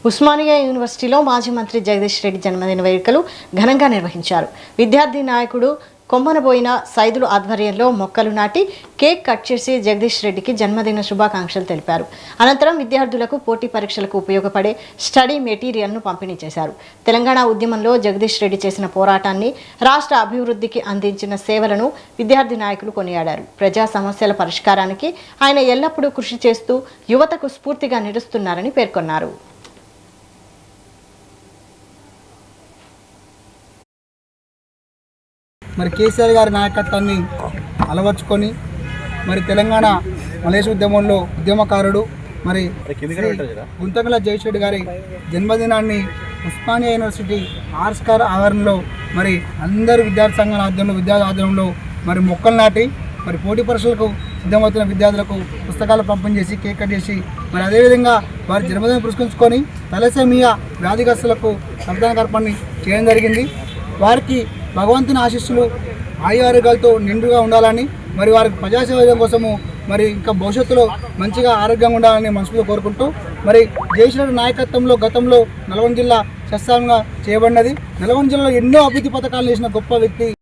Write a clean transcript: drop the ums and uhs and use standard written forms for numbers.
ఉస్మానియా యూనివర్సిటీలో మాజీ మంత్రి జగదీష్ రెడ్డి జన్మదిన వేడుకలు ఘనంగా నిర్వహించారు. విద్యార్థి నాయకుడు కొమ్మనబోయిన సైదులు ఆధ్వర్యంలో మొక్కలు నాటి కేక్ కట్ చేసి జగదీష్ రెడ్డికి జన్మదిన శుభాకాంక్షలు తెలిపారు. అనంతరం విద్యార్థులకు పోటీ పరీక్షలకు ఉపయోగపడే స్టడీ మెటీరియల్ను పంపిణీ చేశారు. తెలంగాణ ఉద్యమంలో జగదీష్ రెడ్డి చేసిన పోరాటాన్ని, రాష్ట్ర అభివృద్ధికి అందించిన సేవలను విద్యార్థి నాయకులు కొనియాడారు. ప్రజా సమస్యల పరిష్కారానికి ఆయన ఎల్లప్పుడూ కృషి చేస్తూ యువతకు స్ఫూర్తిగా నిలుస్తున్నారని పేర్కొన్నారు. మరి కేసీఆర్ గారి నాయకత్వాన్ని అలవర్చుకొని మరి తెలంగాణ మలేషియా ఉద్యమంలో ఉద్యమకారుడు మరి గుంతకల జగదీష్ రెడ్డి గారి జన్మదినాన్ని ఉస్మానియా యూనివర్సిటీ ఆర్స్కార్ ఆవరణలో మరి అందరు విద్యార్థి సంఘాల ఆధ్వర్యంలో విద్యార్థి ఆధ్వర్యంలో మరి మొక్కలు నాటి మరి పోటీ పరీక్షలకు సిద్ధమవుతున్న విద్యార్థులకు పుస్తకాలు పంపిణీ చేసి కేక్ కట్ చేసి మరి అదేవిధంగా వారి జన్మదినం పురస్కరించుకొని తలసేమియా వ్యాధిగ్రస్తులకు రక్తదాన కార్యక్రమాన్ని చేయడం జరిగింది. వారికి భగవంతుని ఆశీస్సులు ఆయుర్వేదాలతో నిండుగా ఉండాలని మరి వారికి ప్రజాసేవ కోసము మరి ఇంకా భవిష్యత్తులో మంచిగా ఆరోగ్యంగా ఉండాలని మనసులో కోరుకుంటూ మరి జగదీష్ రెడ్డి నాయకత్వంలో గతంలో నల్గొండ జిల్లా శస్త్రంగా చేయబడినది. నల్గొండ జిల్లాలో ఎన్నో అభివృద్ధి పథకాలు చేసిన గొప్ప వ్యక్తి